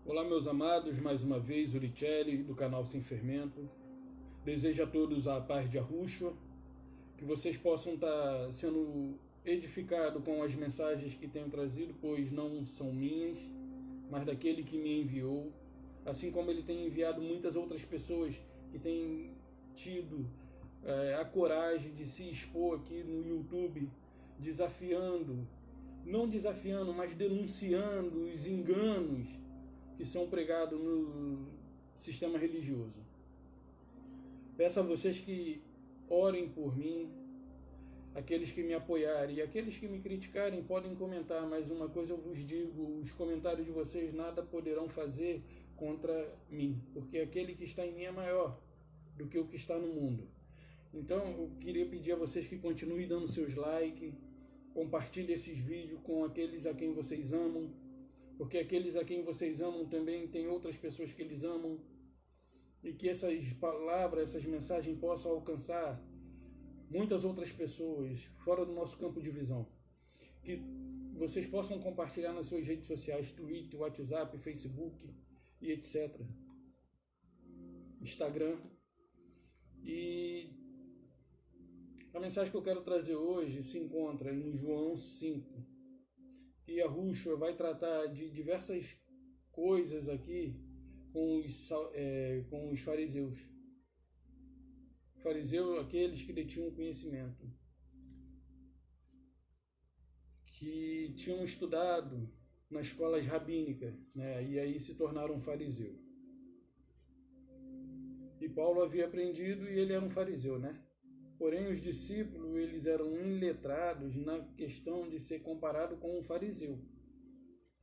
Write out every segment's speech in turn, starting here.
Olá, meus amados, mais uma vez, Uricelli, do canal Sem Fermento. Desejo a todos a paz de Yahushua, que vocês possam estar sendo edificados com as mensagens que tenho trazido, pois não são minhas, mas daquele que me enviou, assim como ele tem enviado muitas outras pessoas que têm tido a coragem de se expor aqui no YouTube, não desafiando, mas denunciando os enganos que são pregados no sistema religioso. Peço a vocês que orem por mim, aqueles que me apoiarem e aqueles que me criticarem podem comentar, mas uma coisa eu vos digo, os comentários de vocês nada poderão fazer contra mim, porque aquele que está em mim é maior do que o que está no mundo. Então eu queria pedir a vocês que continuem dando seus likes, compartilhem esses vídeos com aqueles a quem vocês amam, porque aqueles a quem vocês amam também tem outras pessoas que eles amam, e que essas palavras, essas mensagens possam alcançar muitas outras pessoas fora do nosso campo de visão. Que vocês possam compartilhar nas suas redes sociais, Twitter, WhatsApp, Facebook e etc. Instagram. E a mensagem que eu quero trazer hoje se encontra em João 5. Que Yahushua vai tratar de diversas coisas aqui com os fariseus. Fariseus, aqueles que detinham conhecimento, que tinham estudado nas escolas rabínicas, né, e aí se tornaram fariseu. E Paulo havia aprendido e ele era um fariseu, né? Porém, os discípulos, eles eram iletrados na questão de ser comparado com um fariseu.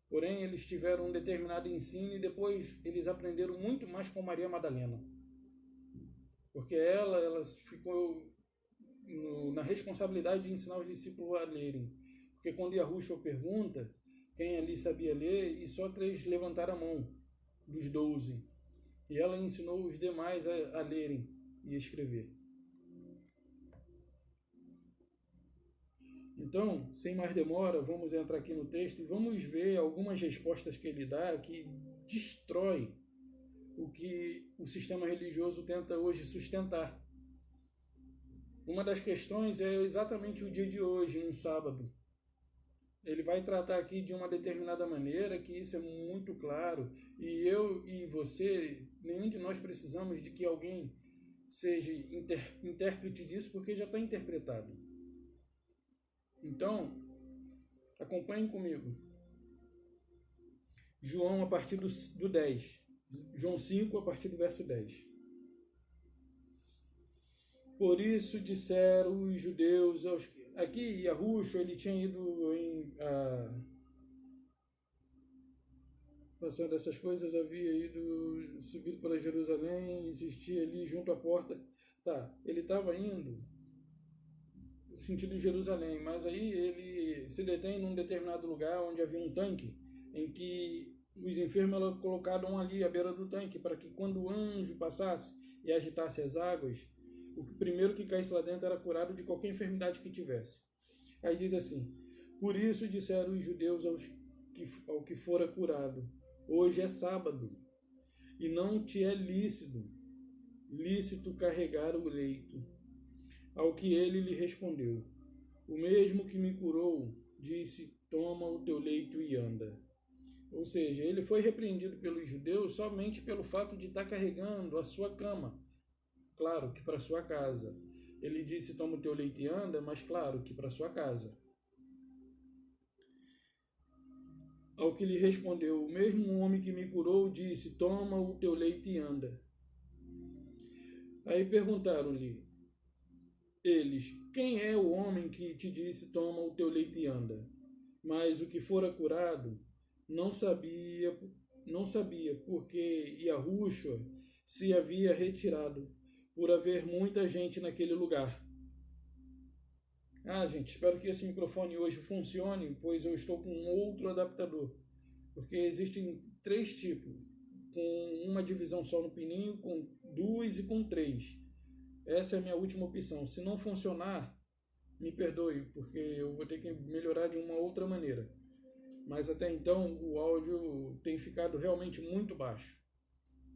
Porém, eles tiveram um determinado ensino e depois eles aprenderam muito mais com Maria Madalena. Porque ela ficou na responsabilidade de ensinar os discípulos a lerem. Porque quando Yahushua pergunta quem ali sabia ler, e só 3 levantaram a mão dos 12. E ela ensinou os demais a lerem e escrever. Então, sem mais demora, vamos entrar aqui no texto e vamos ver algumas respostas que ele dá que destrói o que o sistema religioso tenta hoje sustentar. Uma das questões é exatamente o dia de hoje, um sábado. Ele vai tratar aqui de uma determinada maneira, que isso é muito claro, e eu e você, nenhum de nós precisamos de que alguém seja intérprete disso, porque já está interpretado. Então, acompanhem comigo. João, a partir do 10. João 5, a partir do verso 10. Por isso disseram os judeus Aqui, Yahushua, ele tinha ido passando essas coisas, havia subido para Jerusalém, existia ali junto à porta. Ele estava indo no sentido de Jerusalém, mas aí ele se detém num determinado lugar onde havia um tanque, em que os enfermos eram colocados ali à beira do tanque, para que quando o anjo passasse e agitasse as águas, o primeiro que caísse lá dentro era curado de qualquer enfermidade que tivesse. Aí diz assim: por isso disseram os judeus ao que fora curado: hoje é sábado, e não te é lícito carregar o leito. Ao que ele lhe respondeu: o mesmo que me curou disse: toma o teu leito e anda. Ou seja, ele foi repreendido pelos judeus somente pelo fato de estar carregando a sua cama. Claro que para sua casa. Ele disse: toma o teu leito e anda, mas claro que para sua casa. Ao que lhe respondeu: o mesmo homem que me curou disse: toma o teu leito e anda. Aí perguntaram-lhe eles: quem é o homem que te disse: toma o teu leito e anda? Mas o que fora curado não sabia, porque Yahushua se havia retirado, por haver muita gente naquele lugar. Gente, espero que esse microfone hoje funcione, pois eu estou com outro adaptador. Porque existem 3 tipos, com uma divisão só no pininho, com 2 e com 3. Essa é a minha última opção. Se não funcionar, me perdoe, porque eu vou ter que melhorar de uma outra maneira. mas até então o áudio tem ficado realmente muito baixo.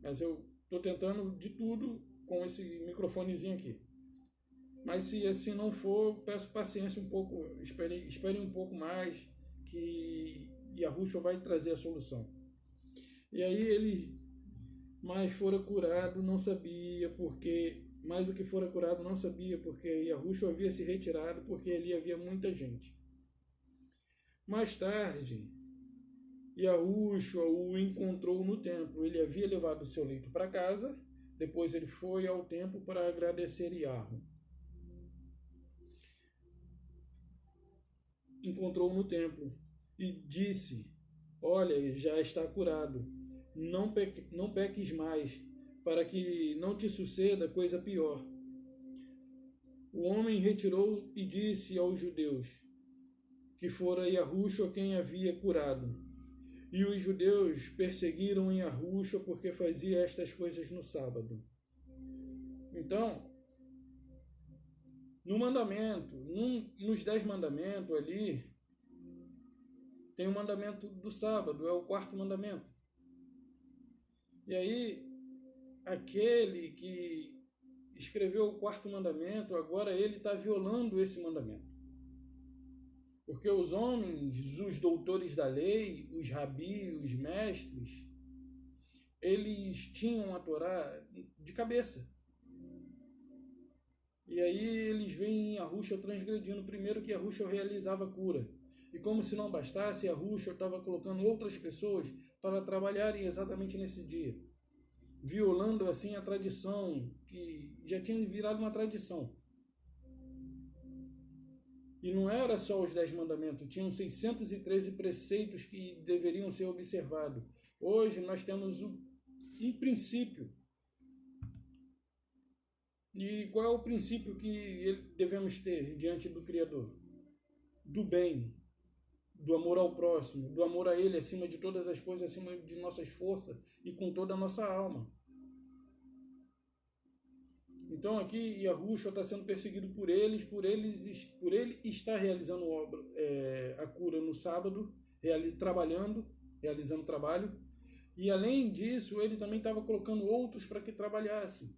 Mas eu estou tentando de tudo com esse microfonezinho aqui. Mas se assim não for, peço paciência um pouco, espere um pouco mais, que Yahushua vai trazer a solução. E aí ele mais fora curado, não sabia porque, mais do que fora curado, não sabia porque Yahushua havia se retirado, porque ali havia muita gente. Mais tarde, Yahushua o encontrou no templo. Ele havia levado o seu leito para casa, depois ele foi ao templo para agradecer Yahu. Encontrou no templo e disse: olha, já está curado, não peques mais, para que não te suceda coisa pior. O homem retirou e disse aos judeus que fora Yahushua quem havia curado. E os judeus perseguiram Yahushua porque fazia estas coisas no sábado. Então, no mandamento, nos 10 mandamentos ali, tem o mandamento do sábado, é o 4º mandamento. E aí, aquele que escreveu o 4º mandamento, agora ele está violando esse mandamento. Porque os homens, os doutores da lei, os rabi, os mestres, eles tinham a Torá de cabeça. E aí eles veem Yahushua transgredindo. Primeiro que Yahushua realizava a cura. E como se não bastasse, Yahushua estava colocando outras pessoas para trabalharem exatamente nesse dia. Violando assim a tradição, que já tinha virado uma tradição. E não era só os 10 mandamentos, tinham 613 preceitos que deveriam ser observados. Hoje nós temos um princípio. E qual é o princípio que devemos ter diante do Criador? Do bem, do amor ao próximo, do amor a Ele acima de todas as coisas, acima de nossas forças e com toda a nossa alma. Então aqui Yahushua está sendo perseguido por ele está realizando a cura no sábado, realizando trabalho, e além disso ele também estava colocando outros para que trabalhassem.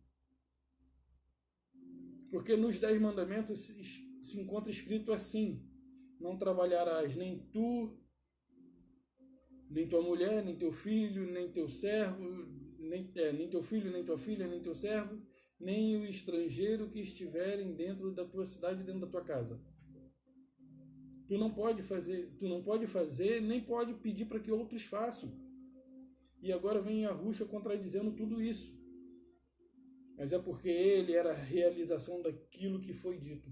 Porque nos 10 mandamentos se encontra escrito assim: não trabalharás nem tu, nem tua mulher, nem teu filho, nem teu servo, nem teu filho, nem tua filha, nem teu servo, nem o estrangeiro que estiverem dentro da tua cidade, dentro da tua casa. Tu não pode fazer, nem pode pedir para que outros façam. E agora vem Yahushua contradizendo tudo isso. Mas é porque ele era a realização daquilo que foi dito.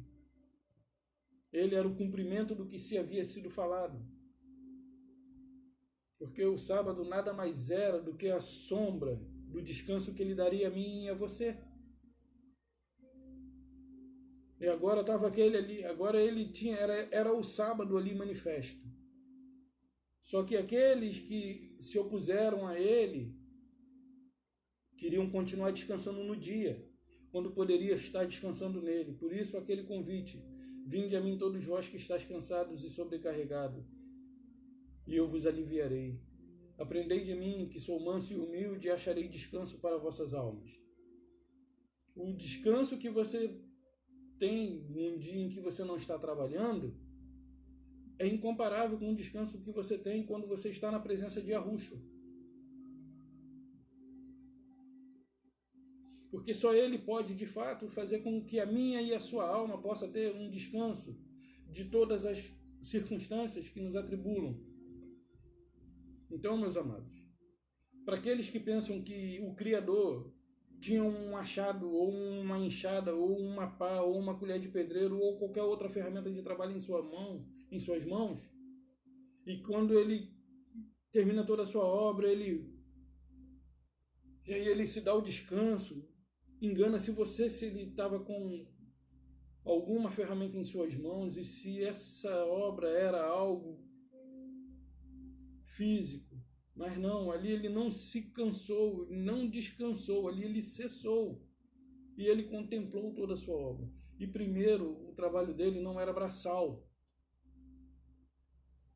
Ele era o cumprimento do que se havia sido falado. Porque o sábado nada mais era do que a sombra do descanso que ele daria a mim e a você. E agora estava aquele ali, agora ele era o sábado ali manifesto. Só que aqueles que se opuseram a ele queriam continuar descansando no dia, quando poderia estar descansando nele. Por isso aquele convite: vinde a mim todos vós que estáis cansados e sobrecarregados, e eu vos aliviarei. Aprendei de mim, que sou manso e humilde, e acharei descanso para vossas almas. O descanso que você tem num dia em que você não está trabalhando é incomparável com o descanso que você tem quando você está na presença de Yahushua. Porque só ele pode, de fato, fazer com que a minha e a sua alma possa ter um descanso de todas as circunstâncias que nos atribulam. Então, meus amados, para aqueles que pensam que o Criador tinha um machado, ou uma enxada, ou uma pá, ou uma colher de pedreiro, ou qualquer outra ferramenta de trabalho em suas mãos, e quando ele termina toda a sua obra, ele se dá o descanso. Engana-se você se ele estava com alguma ferramenta em suas mãos e se essa obra era algo físico. Mas não, ali ele não se cansou, não descansou, ali ele cessou. E ele contemplou toda a sua obra. E primeiro, o trabalho dele não era braçal.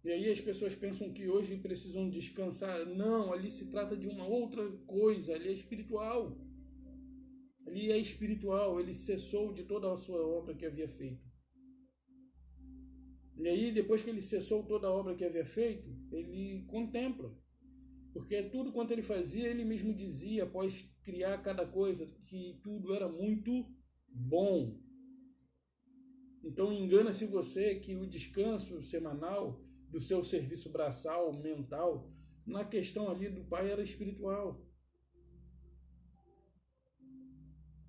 E aí as pessoas pensam que hoje precisam descansar. Não, ali se trata de uma outra coisa, ali é espiritual. Ali é espiritual, ele cessou de toda a sua obra que havia feito. E aí, depois que ele cessou toda a obra que havia feito, ele contempla. Porque tudo quanto ele fazia, ele mesmo dizia, após criar cada coisa, que tudo era muito bom. Então engana-se você que o descanso semanal do seu serviço braçal, mental, na questão ali do Pai era espiritual.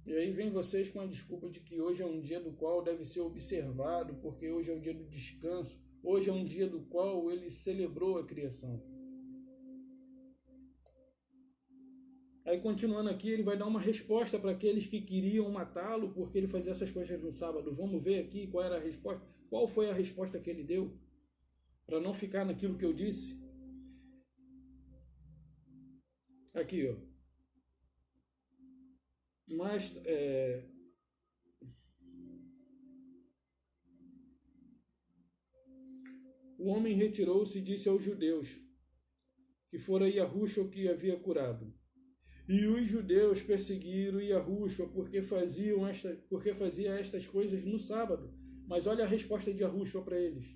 E aí vem vocês com a desculpa de que hoje é um dia do qual deve ser observado, porque hoje é o dia do descanso, hoje é um dia do qual ele celebrou a criação. Aí, continuando aqui, ele vai dar uma resposta para aqueles que queriam matá-lo porque ele fazia essas coisas no sábado. Vamos ver aqui qual era a resposta. Qual foi a resposta que ele deu? Para não ficar naquilo que eu disse. Aqui, ó. Mas, o homem retirou-se e disse aos judeus que fora Yahushua que havia curado. E os judeus perseguiram Yahushua porque fazia estas coisas no sábado. Mas olha a resposta de Yahushua para eles.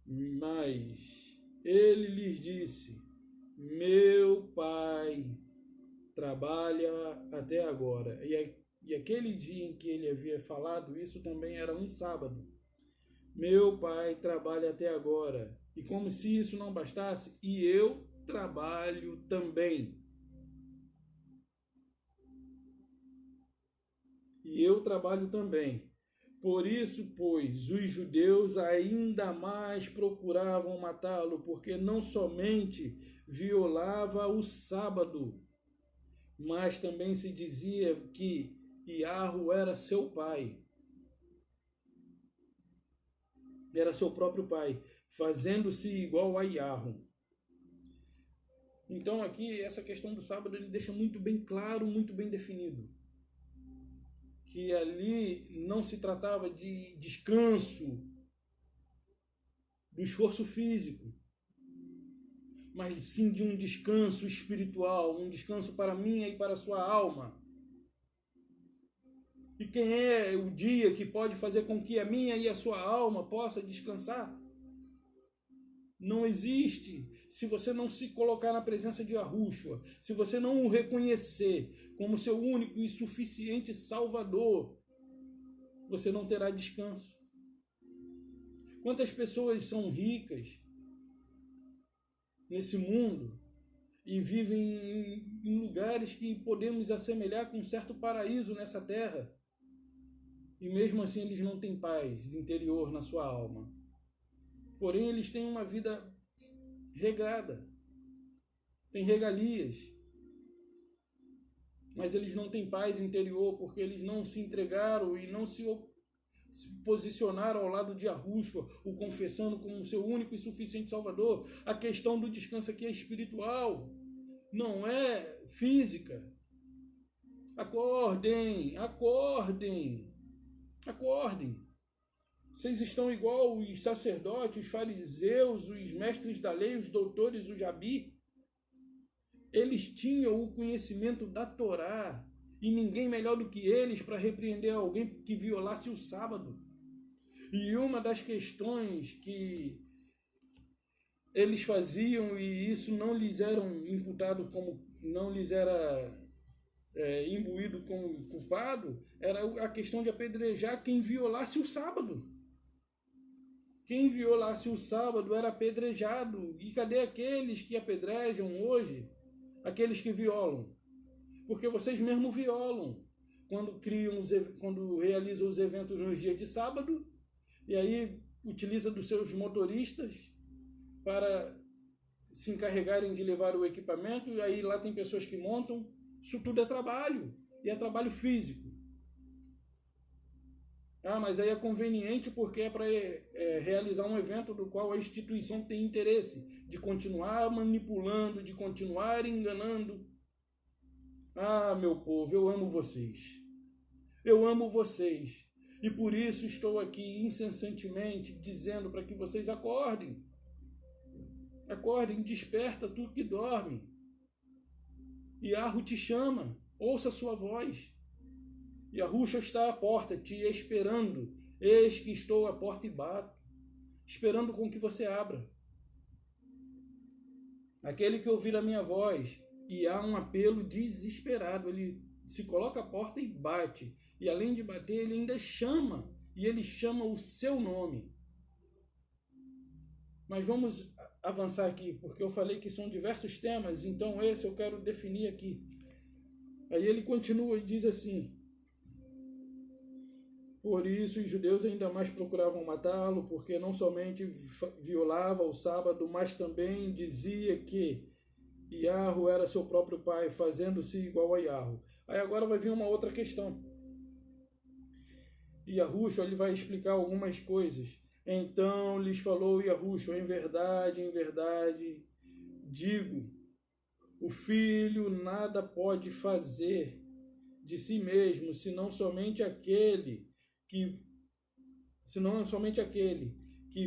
Mas ele lhes disse: meu pai trabalha até agora. E aquele dia em que ele havia falado isso também era um sábado. Meu pai trabalha até agora. E como se isso não bastasse, e eu trabalho também. E eu trabalho também. Por isso, pois, os judeus ainda mais procuravam matá-lo, porque não somente violava o sábado, mas também se dizia que Iarro era seu pai. Era seu próprio pai, fazendo-se igual a Iarro. Então aqui, essa questão do sábado, ele deixa muito bem claro, muito bem definido. Que ali não se tratava de descanso do esforço físico, mas sim de um descanso espiritual, um descanso para a minha e para a sua alma. E quem é o dia que pode fazer com que a minha e a sua alma possa descansar? Não existe. Se você não se colocar na presença de Yahushua, se você não o reconhecer como seu único e suficiente Salvador, você não terá descanso. Quantas pessoas são ricas nesse mundo e vivem em lugares que podemos assemelhar com um certo paraíso nessa terra, e mesmo assim eles não têm paz interior na sua alma. Porém, eles têm uma vida regrada, têm regalias, mas eles não têm paz interior porque eles não se entregaram e não se posicionaram ao lado de Yahushua, o confessando como seu único e suficiente Salvador. A questão do descanso aqui é espiritual, não é física. Acordem, acordem, acordem. Vocês estão igual os sacerdotes, os fariseus, os mestres da lei, os doutores, os rabi. Eles tinham o conhecimento da Torá e ninguém melhor do que eles para repreender alguém que violasse o sábado. E uma das questões que eles faziam, e isso não lhes era imputado como, não lhes era imbuído como culpado, era a questão de apedrejar quem violasse o sábado. Quem violasse o sábado era apedrejado. E cadê aqueles que apedrejam hoje? Aqueles que violam. Porque vocês mesmo violam quando realizam os eventos nos dias de sábado, e aí utiliza dos seus motoristas para se encarregarem de levar o equipamento, e aí lá tem pessoas que montam. Isso tudo é trabalho, e é trabalho físico. Mas aí é conveniente porque é para realizar um evento do qual a instituição tem interesse de continuar manipulando, de continuar enganando. Meu povo, eu amo vocês. Eu amo vocês. E por isso estou aqui incessantemente dizendo para que vocês acordem. Acordem, desperta tu que dorme. Yahu te chama, ouça a sua voz. Yahushua está à porta, te esperando. Eis que estou à porta e bato, esperando com que você abra. Aquele que ouvir a minha voz e há um apelo desesperado, ele se coloca à porta e bate. E além de bater, ele ainda chama. E ele chama o seu nome. Mas vamos avançar aqui, porque eu falei que são diversos temas, então esse eu quero definir aqui. Aí ele continua e diz assim: por isso os judeus ainda mais procuravam matá-lo, porque não somente violava o sábado, mas também dizia que Yahu era seu próprio pai, fazendo-se igual a Yahu. Aí agora vai vir uma outra questão. Yahushua, ele vai explicar algumas coisas. Então lhes falou Yahushua: em verdade, digo, o filho nada pode fazer de si mesmo, senão somente aquele que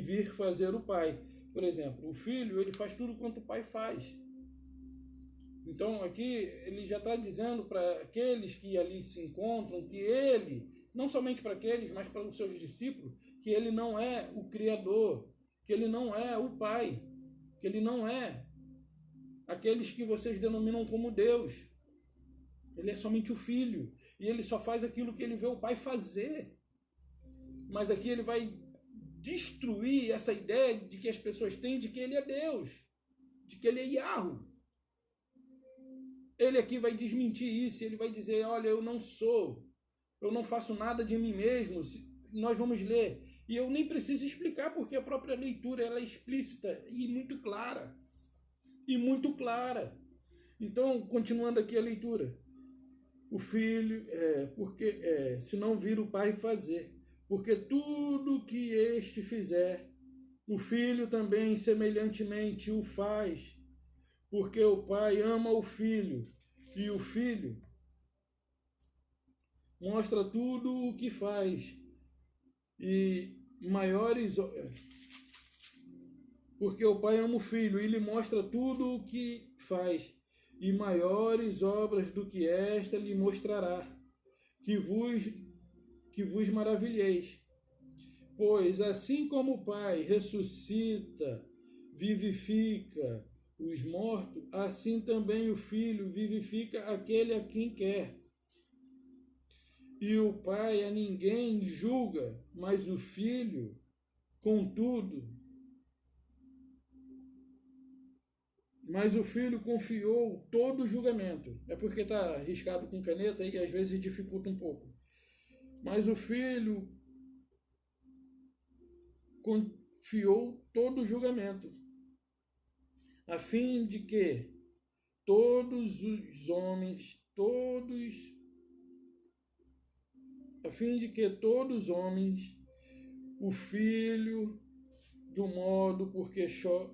vir fazer o pai. Por exemplo, o filho, ele faz tudo quanto o pai faz. Então aqui ele já está dizendo para aqueles que ali se encontram que ele, não somente para aqueles, mas para os seus discípulos, que ele não é o Criador, que ele não é o Pai, que ele não é aqueles que vocês denominam como Deus. Ele é somente o Filho, e ele só faz aquilo que ele vê o Pai fazer. Mas aqui ele vai destruir essa ideia de que as pessoas têm de que ele é Deus, de que ele é Yahu. Ele aqui vai desmentir isso, ele vai dizer: olha, eu não faço nada de mim mesmo. Nós vamos ler, e eu nem preciso explicar, porque a própria leitura ela é explícita e muito clara. Então, continuando aqui a leitura: o filho, se não vir o pai fazer, porque tudo que este fizer, o filho também semelhantemente o faz, porque o pai ama o filho, e o filho mostra tudo o que faz, e maiores, porque o pai ama o filho, e lhe mostra tudo o que faz, e maiores obras do que esta lhe mostrará, que vos maravilheis. Pois assim como o pai ressuscita, vivifica os mortos, assim também o filho vivifica aquele a quem quer. E o pai a ninguém julga, mas o filho, contudo, confiou todo o julgamento. É porque está riscado com caneta e às vezes dificulta um pouco. Mas o filho confiou todo o julgamento, a fim de que todos os homens, o filho do modo porque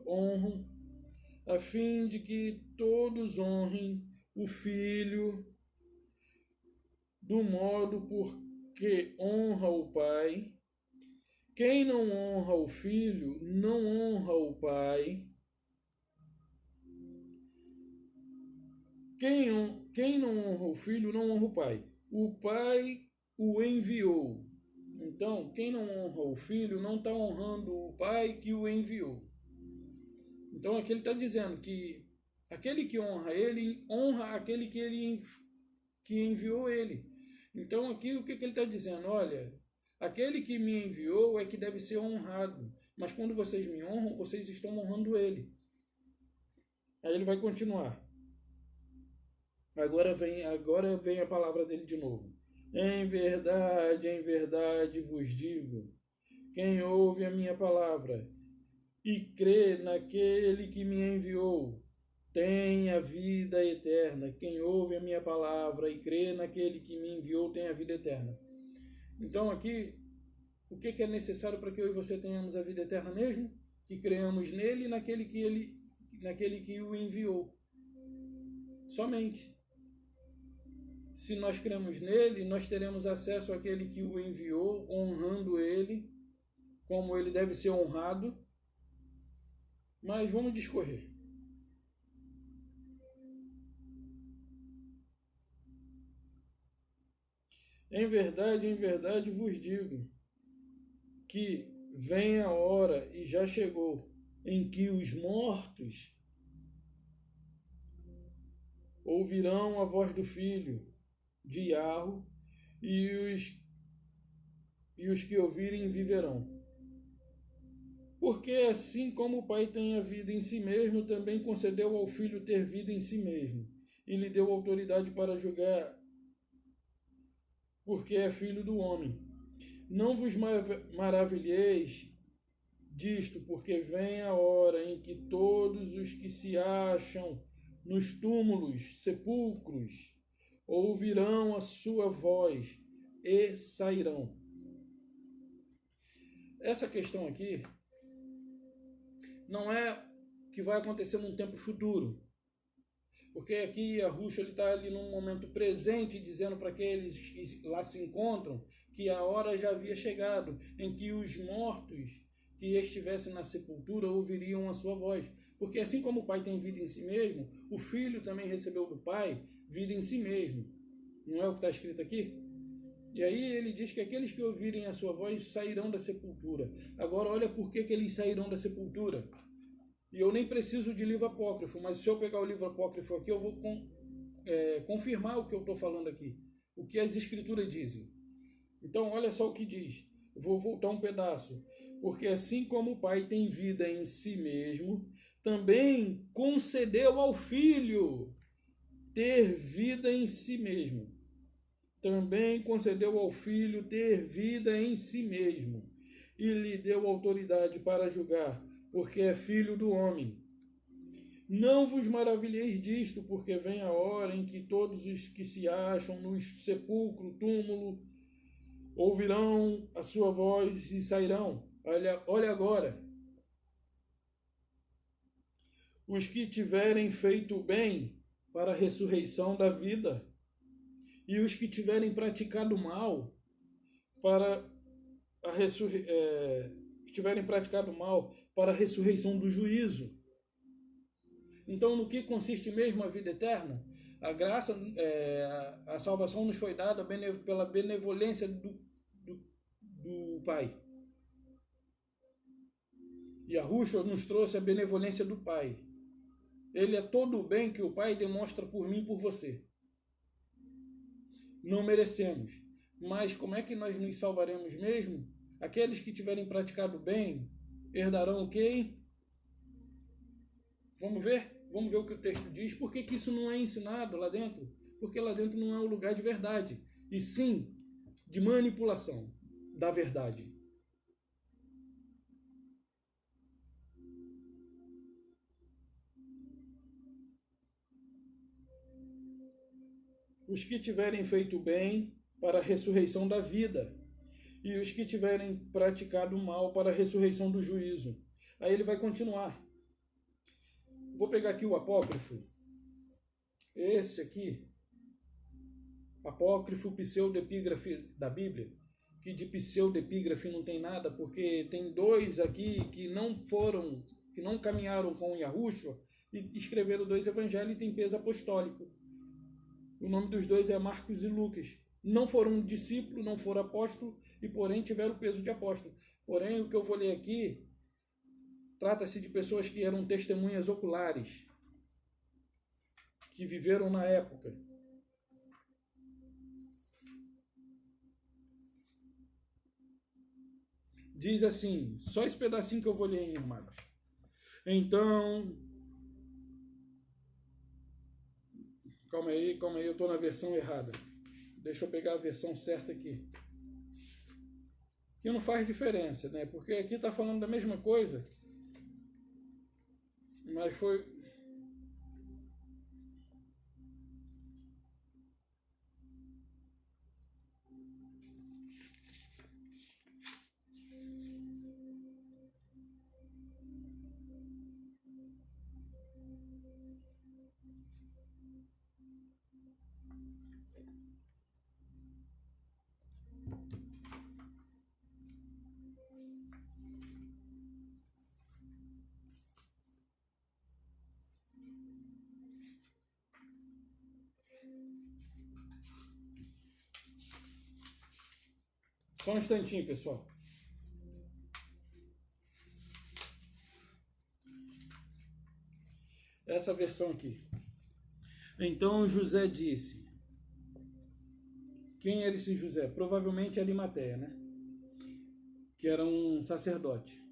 honram, a fim de que todos honrem o filho do modo porque honra o pai. Quem não honra o filho, não honra o pai. Quem não honra o filho, não honra o pai. O pai o enviou. Então, quem não honra o filho, não está honrando o pai que o enviou. Então, aqui ele está dizendo que aquele que honra ele, honra aquele que enviou ele. Então, aqui o que ele está dizendo? Olha, aquele que me enviou é que deve ser honrado. Mas quando vocês me honram, vocês estão honrando ele. Aí ele vai continuar. Agora vem a palavra dele de novo. Em verdade vos digo, quem ouve a minha palavra e crê naquele que me enviou, tem a vida eterna. Quem ouve a minha palavra e crê naquele que me enviou, tem a vida eterna. Então aqui, o que é necessário para que eu e você tenhamos a vida eterna mesmo? Que creamos nele e naquele que o enviou. Somente. se nós cremos nele, nós teremos acesso àquele que o enviou, honrando ele, como ele deve ser honrado. Mas vamos discorrer. Em verdade vos digo, que vem a hora, e já chegou, em que os mortos ouvirão a voz do Filho de Iarro, e os que ouvirem viverão. Porque assim como o Pai tem a vida em si mesmo, também concedeu ao Filho ter vida em si mesmo, e lhe deu autoridade para julgar, porque é filho do homem. Não vos maravilheis disto, porque vem a hora em que todos os que se acham nos túmulos, sepulcros, ouvirão a sua voz e sairão. Essa questão aqui não é que vai acontecer num tempo futuro, porque aqui Yahushua está ali num momento presente, dizendo para aqueles que lá se encontram que a hora já havia chegado, em que os mortos que estivessem na sepultura ouviriam a sua voz. Porque assim como o Pai tem vida em si mesmo, o Filho também recebeu do Pai vida em si mesmo. Não é o que está escrito aqui? E aí ele diz que aqueles que ouvirem a sua voz sairão da sepultura. Agora olha por que eles sairão da sepultura. E eu nem preciso de livro apócrifo, mas se eu pegar o livro apócrifo aqui, eu vou confirmar o que eu estou falando aqui. O que as escrituras dizem. Então olha só o que diz. Vou voltar um pedaço. Porque assim como o Pai tem vida em si mesmo, também concedeu ao Filho ter vida em si mesmo. Também concedeu ao Filho ter vida em si mesmo, e lhe deu autoridade para julgar, porque é filho do homem. Não vos maravilheis disto, porque vem a hora em que todos os que se acham no sepulcro, túmulo, ouvirão a sua voz e sairão. Olha agora. Os que tiverem feito o bem para a ressurreição da vida, e os que tiverem praticado mal para a ressurreição do juízo. Então, no que consiste mesmo a vida eterna? A graça, a salvação nos foi dada pela benevolência do Pai. E Yahushua nos trouxe a benevolência do Pai. Ele é todo o bem que o Pai demonstra por mim e por você. Não merecemos. Mas como é que nós nos salvaremos mesmo? Aqueles que tiverem praticado bem herdarão o quê? Vamos ver? Vamos ver o que o texto diz. Por que isso não é ensinado lá dentro? Porque lá dentro não é um lugar de verdade, e sim de manipulação da verdade. Os que tiverem feito bem para a ressurreição da vida, e os que tiverem praticado mal para a ressurreição do juízo. Aí ele vai continuar. Vou pegar aqui o apócrifo. Esse aqui, apócrifo pseudepígrafe da Bíblia, que de pseudepígrafe não tem nada, porque tem dois aqui que não caminharam com Yahushua e escreveram 2 evangelhos e tem peso apostólico. O nome dos dois é Marcos e Lucas. Não foram discípulos, não foram apóstolos, e porém tiveram o peso de apóstolo. Porém, o que eu vou ler aqui trata-se de pessoas que eram testemunhas oculares, que viveram na época. Diz assim, só esse pedacinho que eu vou ler, hein, irmãos. Então, calma aí, eu estou na versão errada. Deixa eu pegar a versão certa aqui. Que não faz diferença, né? Porque aqui está falando da mesma coisa, mas foi... Só um instantinho, pessoal. Essa versão aqui. Então José disse. Quem era esse José? Provavelmente Arimateia, né? Que era um sacerdote.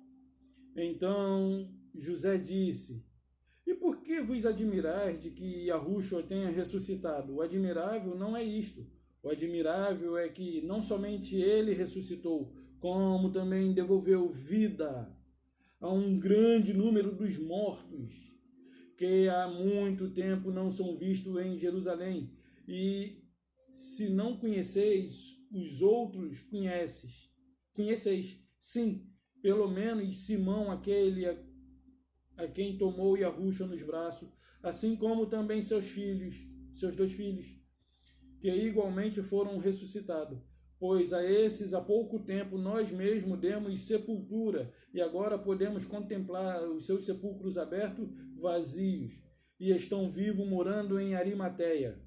Então José disse: e por que vos admirais de que Yahushua tenha ressuscitado? O admirável não é isto. O admirável é que não somente ele ressuscitou, como também devolveu vida a um grande número dos mortos, que há muito tempo não são vistos em Jerusalém. E se não conheceis, os outros conheceis. Sim, pelo menos Simão, aquele a quem tomou Yahushua nos braços, assim como também seus dois filhos, que igualmente foram ressuscitados. Pois a esses há pouco tempo nós mesmos demos sepultura, e agora podemos contemplar os seus sepulcros abertos, vazios, e estão vivos morando em Arimateia.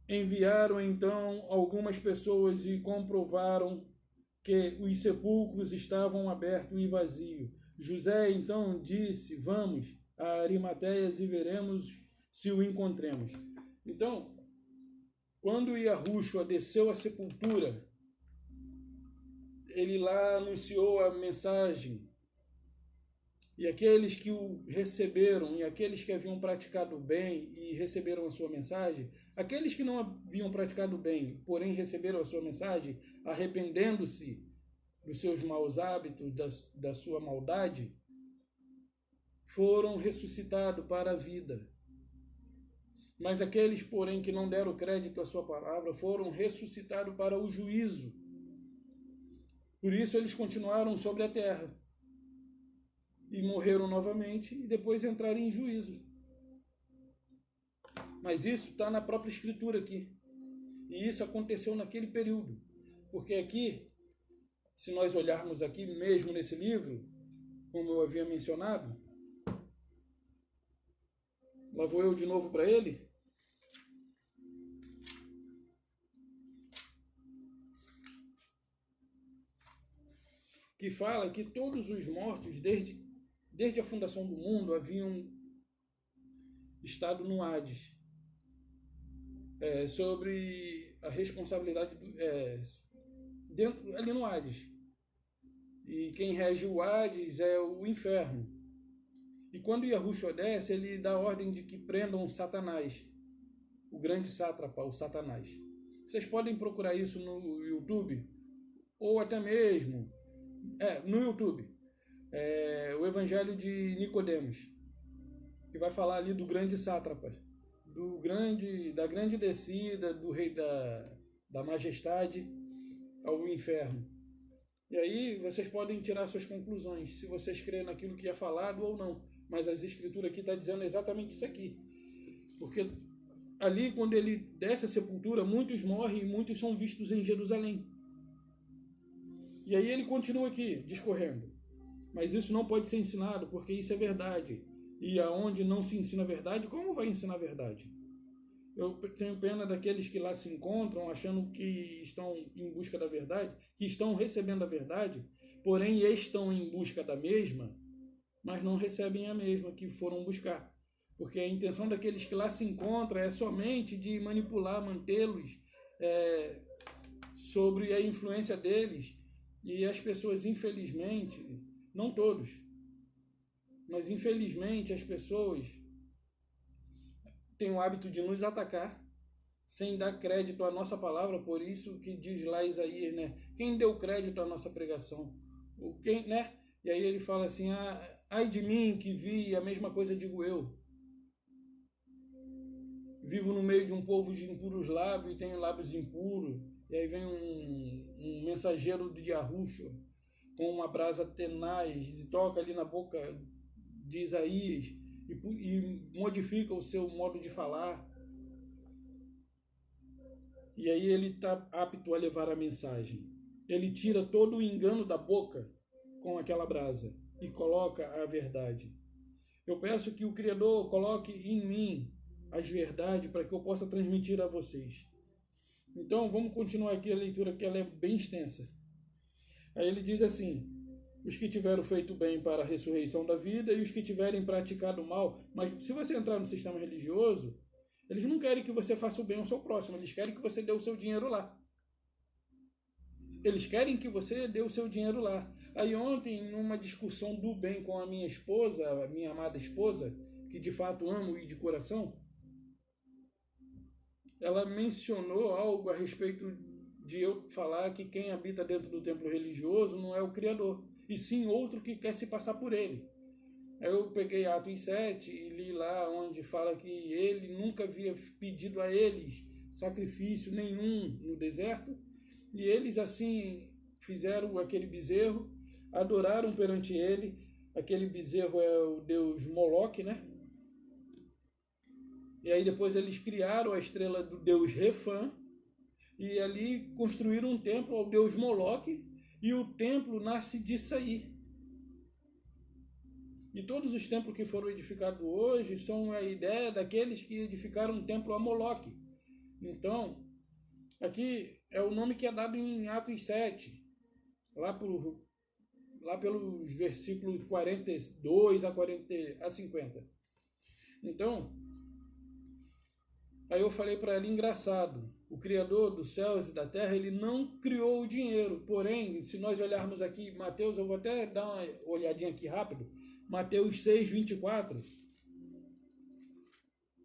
Enviaram então algumas pessoas e comprovaram que os sepulcros estavam abertos e vazios. José então disse: vamos a Arimateias e veremos se o encontremos. Então, quando Yahushua desceu à sepultura, ele lá anunciou a mensagem. E aqueles que o receberam, e aqueles que haviam praticado bem e receberam a sua mensagem, aqueles que não haviam praticado bem, porém receberam a sua mensagem, arrependendo-se dos seus maus hábitos, da sua maldade, foram ressuscitados para a vida. Mas aqueles, porém, que não deram crédito à sua palavra, foram ressuscitados para o juízo. Por isso eles continuaram sobre a terra e morreram novamente e depois entraram em juízo. Mas isso está na própria escritura aqui. E isso aconteceu naquele período. Porque aqui, se nós olharmos aqui mesmo nesse livro, como eu havia mencionado, lá vou eu de novo para ele. Que fala que todos os mortos, desde a fundação do mundo, haviam estado no Hades. Sobre a responsabilidade ali no Hades. E quem rege o Hades é o inferno. E quando Yahushua desce, ele dá ordem de que prendam Satanás, o grande sátrapa, o Satanás. Vocês podem procurar isso no YouTube, ou até mesmo no YouTube. O Evangelho de Nicodemos, que vai falar ali do grande sátrapa, da grande descida do rei da majestade ao inferno. E aí vocês podem tirar suas conclusões, se vocês creem naquilo que é falado ou não. Mas as escrituras aqui estão dizendo exatamente isso aqui. Porque ali, quando ele desce a sepultura, muitos morrem e muitos são vistos em Jerusalém. E aí ele continua aqui, discorrendo. Mas isso não pode ser ensinado, porque isso é verdade. E aonde não se ensina a verdade, como vai ensinar a verdade? Eu tenho pena daqueles que lá se encontram, achando que estão em busca da verdade, que estão recebendo a verdade, porém estão em busca da mesma, mas não recebem a mesma que foram buscar. Porque a intenção daqueles que lá se encontram é somente de manipular, mantê-los sobre a influência deles. E as pessoas, infelizmente, não todos, mas infelizmente as pessoas têm o hábito de nos atacar sem dar crédito à nossa palavra. Por isso que diz lá Isaías, né? Quem deu crédito à nossa pregação? Né? E aí ele fala assim: ai de mim que vi a mesma coisa, digo eu. Vivo no meio de um povo de impuros lábios e tenho lábios impuros. E aí vem um mensageiro de Yahushua com uma brasa tenaz e toca ali na boca de Isaías e modifica o seu modo de falar. E aí ele está apto a levar a mensagem. Ele tira todo o engano da boca com aquela brasa e coloca a verdade. Eu peço que o Criador coloque em mim as verdades para que eu possa transmitir a vocês. Então, vamos continuar aqui a leitura, que ela é bem extensa. Aí ele diz assim: os que tiveram feito bem para a ressurreição da vida e os que tiverem praticado o mal. Mas se você entrar no sistema religioso, eles não querem que você faça o bem ao seu próximo, eles querem que você dê o seu dinheiro lá. Eles querem que você dê o seu dinheiro lá. Aí ontem, numa discussão do bem com a minha esposa, a minha amada esposa, que de fato amo e de coração, ela mencionou algo a respeito de eu falar que quem habita dentro do templo religioso não é o Criador, e sim outro que quer se passar por ele. Aí eu peguei Atos 7 e li lá onde fala que ele nunca havia pedido a eles sacrifício nenhum no deserto, e eles assim fizeram aquele bezerro, adoraram perante ele. Aquele bezerro é o deus Moloque, né? E aí depois eles criaram a estrela do deus Refã, e ali construíram um templo ao deus Moloque, e o templo nasce disso aí. E todos os templos que foram edificados hoje são a ideia daqueles que edificaram um templo a Moloque. Então, aqui é o nome que é dado em Atos 7, lá pelos versículos 42 a 50. Então, aí eu falei para ela, engraçado, o Criador dos céus e da terra, ele não criou o dinheiro. Porém, se nós olharmos aqui, Mateus, eu vou até dar uma olhadinha aqui rápido, Mateus 6, 24.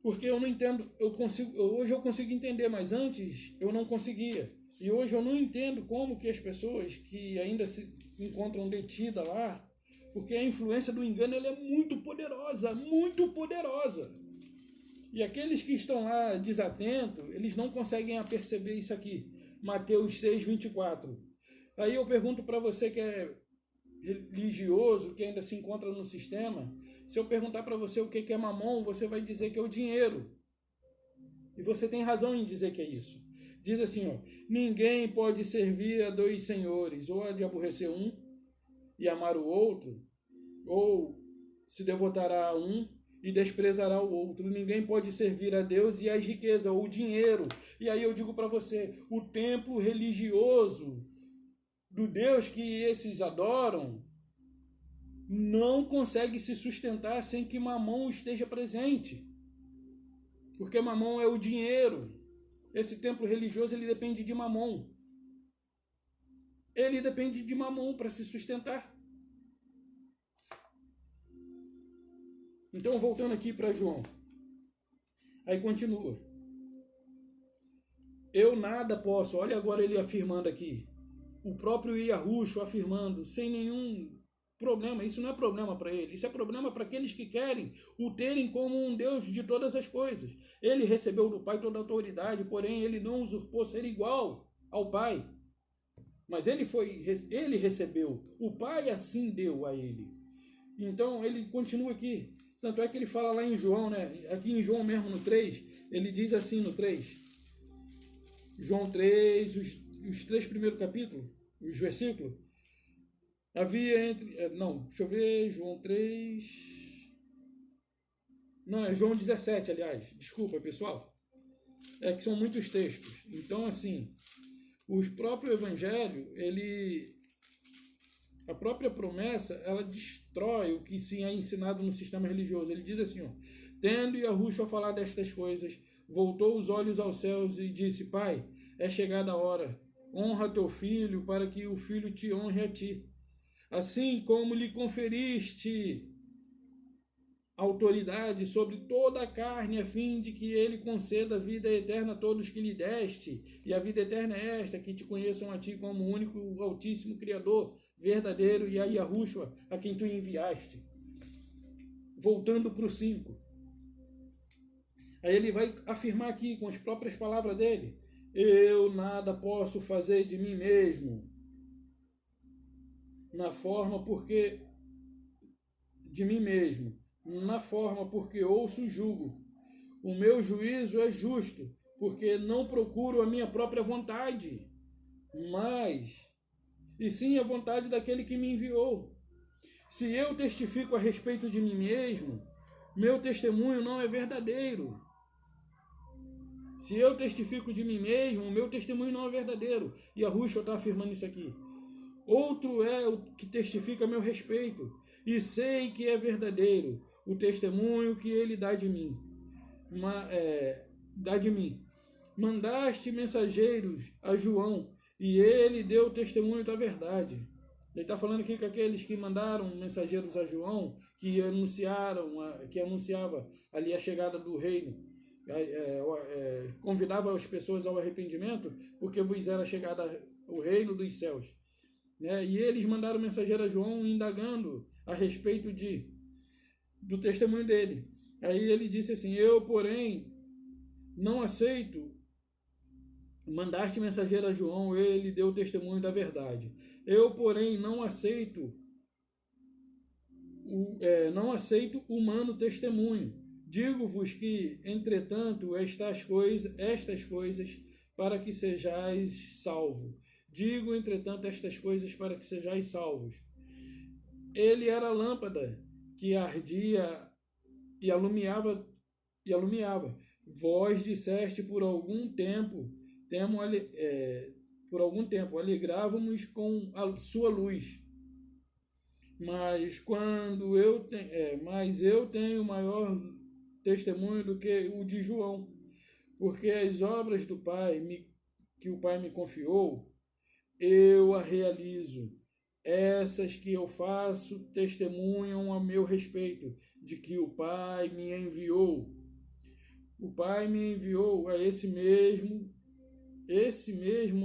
Porque eu não entendo, hoje eu consigo entender, mas antes eu não conseguia. E hoje eu não entendo como que as pessoas que ainda se encontram detidas lá, porque a influência do engano ela é muito poderosa, muito poderosa. E aqueles que estão lá desatentos, eles não conseguem perceber isso aqui. Mateus 6, 24. Aí eu pergunto para você que é religioso, que ainda se encontra no sistema, se eu perguntar para você o que é mamon, você vai dizer que é o dinheiro. E você tem razão em dizer que é isso. Diz assim, ó, ninguém pode servir a dois senhores, ou há de aborrecer um e amar o outro, ou se devotará a um e desprezará o outro. Ninguém pode servir a Deus e às riquezas, ou o dinheiro. E aí eu digo para você, o templo religioso do Deus que esses adoram não consegue se sustentar sem que Mamon esteja presente. Porque Mamon é o dinheiro. Esse templo religioso ele depende de Mamon. Ele depende de Mamon para se sustentar. Então, voltando aqui para João. Aí continua. Eu nada posso. Olha agora ele afirmando aqui. O próprio Yahushua afirmando, sem nenhum problema. Isso não é problema para ele. Isso é problema para aqueles que querem o terem como um Deus de todas as coisas. Ele recebeu do Pai toda a autoridade, porém ele não usurpou ser igual ao Pai. Mas ele recebeu. O Pai assim deu a ele. Então ele continua aqui. Tanto é que ele fala lá em João, né? Aqui em João mesmo no 3, ele diz assim no 3. João 3, os 3 primeiros capítulos, os versículos. Havia entre... Não, deixa eu ver, João 3... Não, é João 17, aliás. Desculpa, pessoal. É que são muitos textos. Então, assim, o próprio evangelho, a própria promessa, ela destrói o que se é ensinado no sistema religioso. Ele diz assim, ó, tendo Yahushua falar destas coisas, voltou os olhos aos céus e disse, Pai, é chegada a hora, honra teu filho, para que o filho te honre a ti. Assim como lhe conferiste autoridade sobre toda a carne, a fim de que ele conceda a vida eterna a todos que lhe deste, e a vida eterna é esta, que te conheçam a ti como o único altíssimo Criador, verdadeiro, e a Yahushua, a quem tu enviaste. Voltando para o 5. Aí ele vai afirmar aqui, com as próprias palavras dele, eu nada posso fazer de mim mesmo, na forma porque ouço o jugo. O meu juízo é justo, porque não procuro a minha própria vontade, mas e sim a vontade daquele que me enviou. Se eu testifico a respeito de mim mesmo, meu testemunho não é verdadeiro. Se eu testifico de mim mesmo, o meu testemunho não é verdadeiro. E Yahushua está afirmando isso aqui. Outro é o que testifica a meu respeito, e sei que é verdadeiro o testemunho que ele dá de mim. Mandaste mensageiros a João, e ele deu testemunho da verdade. Ele está falando aqui que aqueles que mandaram mensageiros a João, que anunciava ali a chegada do reino, convidava as pessoas ao arrependimento, porque vos era chegada o reino dos céus. E eles mandaram mensageiro a João indagando a respeito do testemunho dele. Aí ele disse assim: eu, porém, não aceito. Mandaste mensageiro a João, ele deu testemunho da verdade. Eu, porém, não aceito humano testemunho. Digo-vos que, entretanto, estas coisas para que sejais salvos. Digo, entretanto, estas coisas para que sejais salvos. Ele era a lâmpada que ardia e alumiava. Vós disseste por algum tempo, alegrávamos com a sua luz. Mas eu tenho maior testemunho do que o de João, porque as obras do Pai que o Pai me confiou, eu a realizo. Essas que eu faço testemunham a meu respeito, de que o Pai me enviou. O Pai me enviou a esse mesmo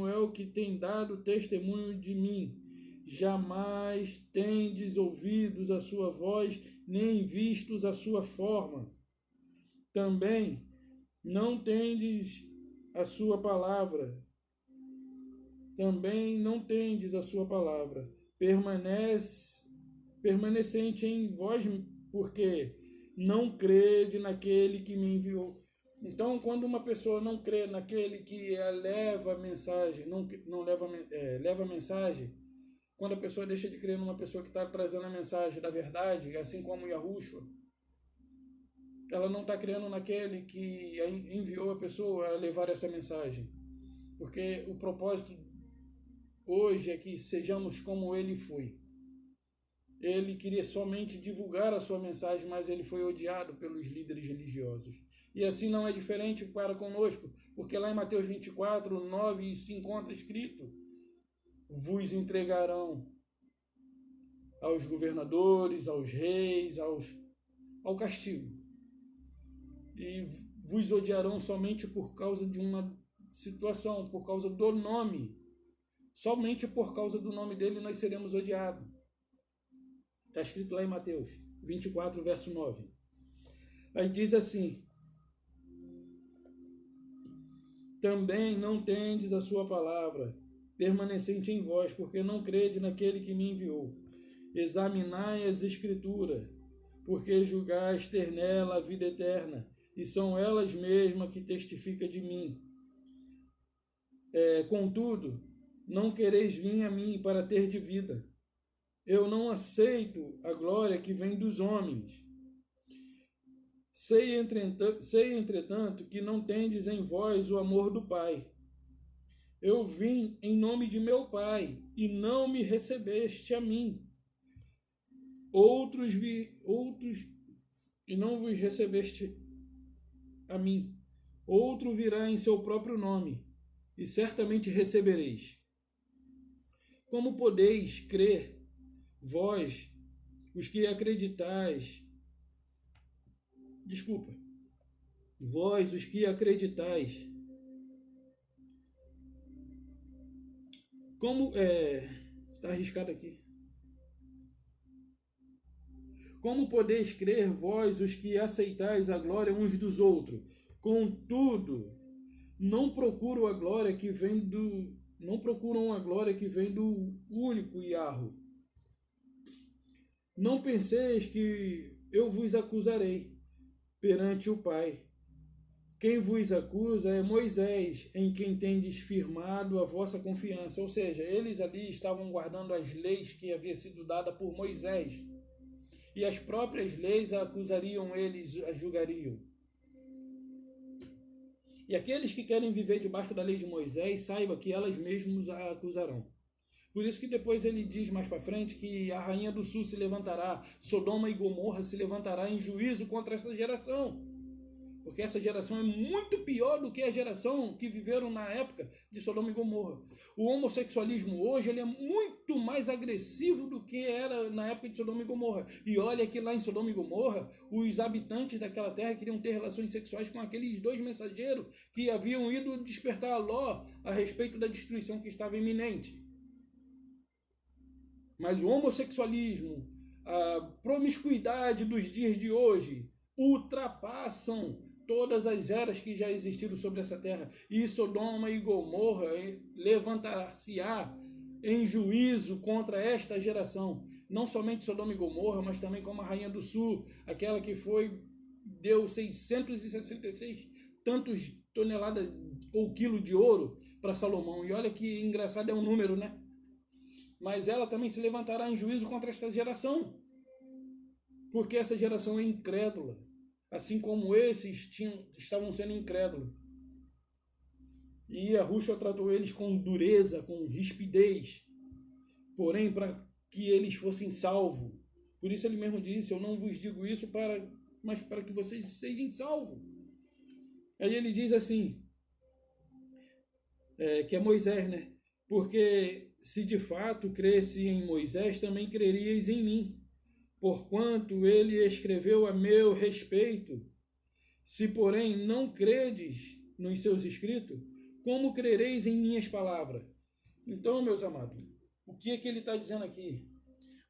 é o que tem dado testemunho de mim. Jamais tendes ouvidos a sua voz, nem vistos a sua forma. Também não tendes a sua palavra. Permanecente em vós, porque não crede naquele que me enviou. Então, quando uma pessoa não crê naquele que leva a mensagem, leva a mensagem, quando a pessoa deixa de crer numa pessoa que está trazendo a mensagem da verdade, assim como Yahushua, ela não está crendo naquele que enviou a pessoa a levar essa mensagem. Porque o propósito hoje é que sejamos como ele foi. Ele queria somente divulgar a sua mensagem, mas ele foi odiado pelos líderes religiosos. E assim não é diferente para conosco, porque lá em Mateus 24, 9 se encontra escrito: vos entregarão aos governadores, aos reis, ao castigo. E vos odiarão somente por causa de uma situação, por causa do nome. Somente por causa do nome dele nós seremos odiados. Está escrito lá em Mateus 24, verso 9. Aí diz assim: também não tendes a sua palavra permanecente em vós, porque não crede naquele que me enviou. Examinai as Escrituras, porque julgais ter nela a vida eterna, e são elas mesmas que testificam de mim. Contudo, não quereis vir a mim para ter de vida. Eu não aceito a glória que vem dos homens. Sei, entretanto, que não tendes em vós o amor do Pai. Eu vim em nome de meu Pai, e não me recebeste a mim. E não vos recebeste a mim. Outro virá em seu próprio nome, e certamente recebereis. Como podeis crer, vós, os que acreditais, como, tá arriscado aqui. Como podeis crer, vós, os que aceitais a glória uns dos outros? Contudo, não procuram a glória que vem do único Yahweh. Não penseis que eu vos acusarei perante o Pai. Quem vos acusa é Moisés, em quem tendes firmado a vossa confiança. Ou seja, eles ali estavam guardando as leis que havia sido dada por Moisés. E as próprias leis acusariam eles, a julgariam. E aqueles que querem viver debaixo da lei de Moisés, saiba que elas mesmas a acusarão. Por isso que depois ele diz mais para frente que a rainha do sul se levantará, Sodoma e Gomorra se levantará em juízo contra essa geração. Porque essa geração é muito pior do que a geração que viveram na época de Sodoma e Gomorra. O homossexualismo hoje ele é muito mais agressivo do que era na época de Sodoma e Gomorra. E olha que lá em Sodoma e Gomorra, os habitantes daquela terra queriam ter relações sexuais com aqueles dois mensageiros que haviam ido despertar a Ló a respeito da destruição que estava iminente. Mas o homossexualismo, a promiscuidade dos dias de hoje ultrapassam todas as eras que já existiram sobre essa terra. E Sodoma e Gomorra levantar-se-á em juízo contra esta geração. Não somente Sodoma e Gomorra, mas também como a rainha do sul, aquela que deu 666 tantos toneladas ou quilo de ouro para Salomão. E olha que engraçado é o número, né? Mas ela também se levantará em juízo contra esta geração. Porque essa geração é incrédula. Assim como esses estavam sendo incrédulos. E Yahushua tratou eles com dureza, com rispidez. Porém, para que eles fossem salvos. Por isso ele mesmo disse, eu não vos digo isso mas para que vocês sejam salvos. Aí ele diz assim, que é Moisés, né? Porque se de fato cresse em Moisés, também creríeis em mim, porquanto ele escreveu a meu respeito. Se, porém, não credes nos seus escritos, como crereis em minhas palavras? Então, meus amados, o que é que ele está dizendo aqui?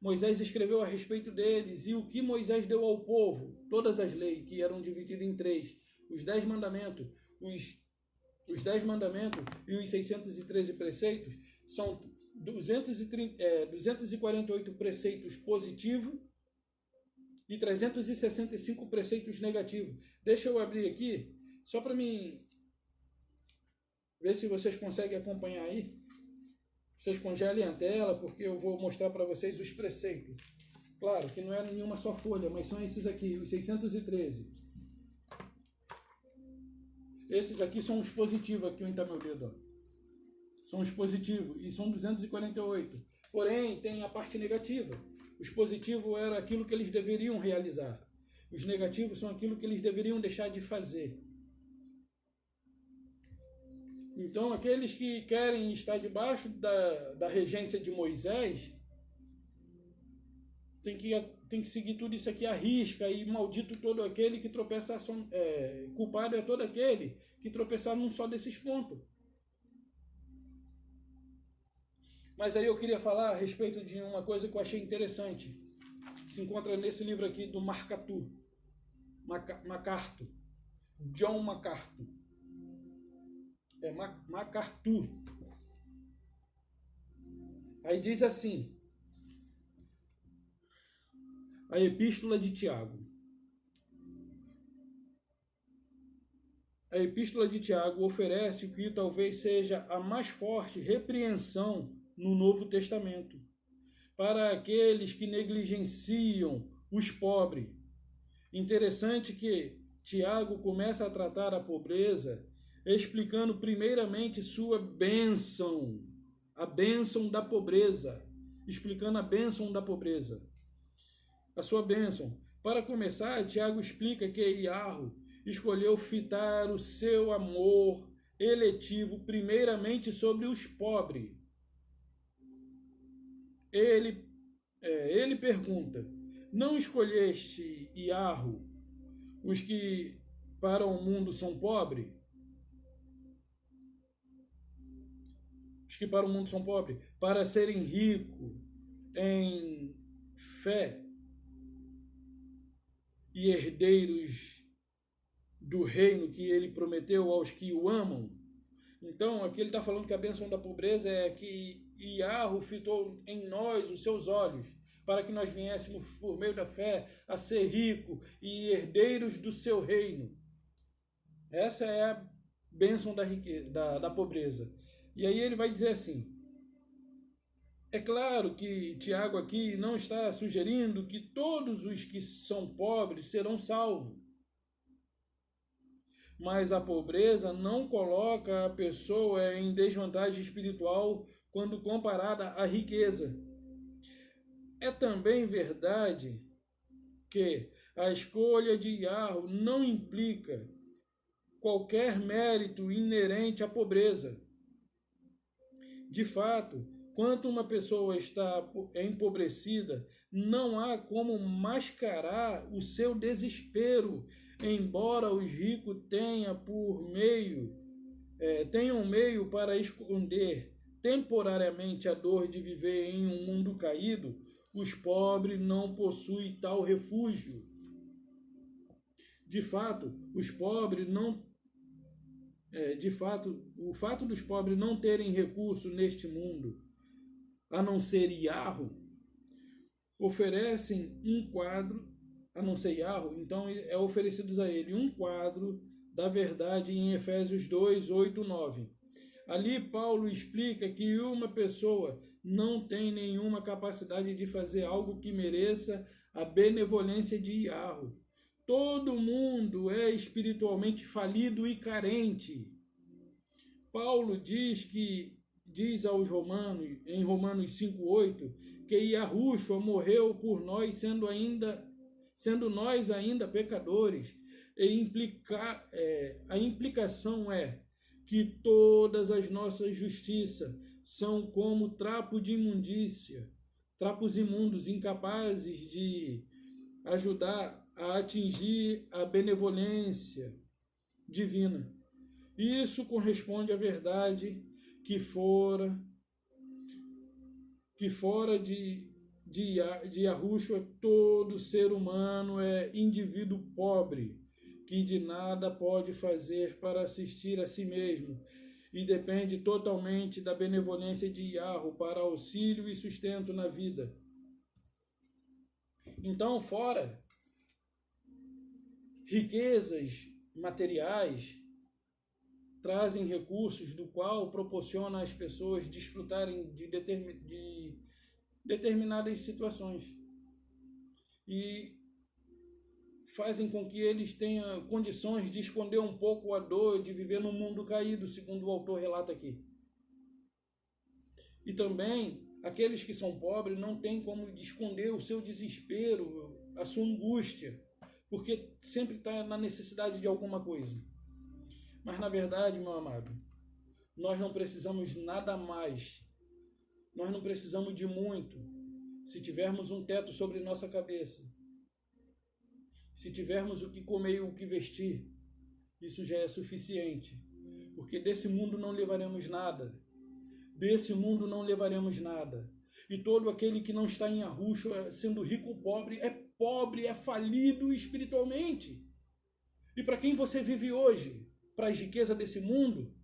Moisés escreveu a respeito deles, e o que Moisés deu ao povo? Todas as leis, que eram divididas em 3, os 10 mandamentos, os 10 mandamentos e os 613 preceitos, são 248 preceitos positivos e 365 preceitos negativos. Deixa eu abrir aqui, só para mim ver se vocês conseguem acompanhar aí. Vocês congelem a tela, porque eu vou mostrar para vocês os preceitos. Claro que não é nenhuma só folha, mas são esses aqui, os 613. Esses aqui são os positivos, aqui onde está meu dedo. Ó. São os positivos, e são 248. Porém, tem a parte negativa. Os positivos eram aquilo que eles deveriam realizar. Os negativos são aquilo que eles deveriam deixar de fazer. Então, aqueles que querem estar debaixo da regência de Moisés, tem que seguir tudo isso aqui à risca, e maldito todo aquele que tropeçar, culpado é todo aquele que tropeçar num só desses pontos. Mas aí eu queria falar a respeito de uma coisa que eu achei interessante. Se encontra nesse livro aqui do MacArthur. John MacArthur. MacArthur. Aí diz assim, a Epístola de Tiago. A Epístola de Tiago oferece o que talvez seja a mais forte repreensão no Novo Testamento para aqueles que negligenciam os pobres. Interessante que Tiago começa a tratar a pobreza explicando primeiramente sua bênção, a bênção da pobreza, explicando a bênção da pobreza, a sua bênção. Para começar, Tiago explica que Yahu escolheu fitar o seu amor eletivo primeiramente sobre os pobres. Ele pergunta, não escolheste, Yahu, os que para o mundo são pobres? Os que para o mundo são pobres, para serem ricos em fé e herdeiros do reino que ele prometeu aos que o amam. Então, aqui ele está falando que a bênção da pobreza é que Yahu fitou em nós os seus olhos, para que nós viéssemos, por meio da fé, a ser ricos e herdeiros do seu reino. Essa é a bênção da pobreza. E aí ele vai dizer assim, é claro que Tiago aqui não está sugerindo que todos os que são pobres serão salvos. Mas a pobreza não coloca a pessoa em desvantagem espiritual quando comparada à riqueza. É também verdade que a escolha de Yahweh não implica qualquer mérito inerente à pobreza. De fato, quando uma pessoa está empobrecida, não há como mascarar o seu desespero, embora os ricos tenham meio para esconder temporariamente a dor de viver em um mundo caído. Os pobres não possuem tal refúgio. De fato, o fato dos pobres não terem recurso neste mundo, a não ser Yahweh, oferecem um quadro, a não ser Yahweh, então é oferecido a ele um quadro da verdade em Efésios 2, 8, 9. Ali Paulo explica que uma pessoa não tem nenhuma capacidade de fazer algo que mereça a benevolência de Yahweh. Todo mundo é espiritualmente falido e carente. Paulo diz aos Romanos, em Romanos 5:8, que Yahushua morreu por nós, sendo nós ainda pecadores. A implicação é que todas as nossas justiças são como trapo de imundícia, trapos imundos, incapazes de ajudar a atingir a benevolência divina. Isso corresponde à verdade que fora de Yahushua, todo ser humano é indivíduo pobre, que de nada pode fazer para assistir a si mesmo e depende totalmente da benevolência de Yahweh para auxílio e sustento na vida. Então, fora riquezas materiais, trazem recursos do qual proporciona às pessoas desfrutarem de determinadas situações e fazem com que eles tenham condições de esconder um pouco a dor de viver num mundo caído, segundo o autor relata aqui. E também, aqueles que são pobres não têm como esconder o seu desespero, a sua angústia, porque sempre está na necessidade de alguma coisa. Mas, na verdade, meu amado, nós não precisamos nada mais. Nós não precisamos de muito. Se tivermos um teto sobre nossa cabeça, se tivermos o que comer e o que vestir, isso já é suficiente. Porque desse mundo não levaremos nada. Desse mundo não levaremos nada. E todo aquele que não está em Yahushua, sendo rico ou pobre, é falido espiritualmente. E para quem você vive hoje? Para as riquezas desse mundo?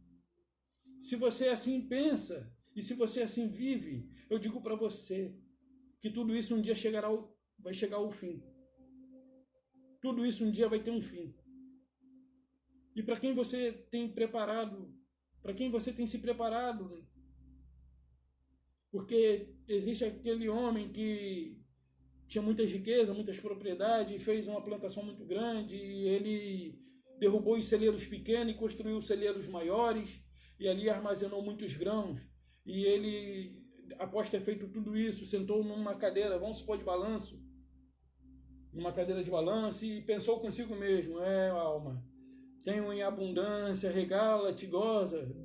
Se você assim pensa, e se você assim vive, eu digo para você que tudo isso um dia vai chegar ao fim. Tudo isso um dia vai ter um fim. E para quem você tem preparado, para quem você tem se preparado, porque existe aquele homem que tinha muitas riquezas, muitas propriedades, fez uma plantação muito grande, e ele derrubou os celeiros pequenos e construiu celeiros maiores, e ali armazenou muitos grãos. E ele, após ter feito tudo isso, sentou numa cadeira, vamos supor, de balanço, numa cadeira de balanço, e pensou consigo mesmo: alma, tenho em abundância, regala-te, goza,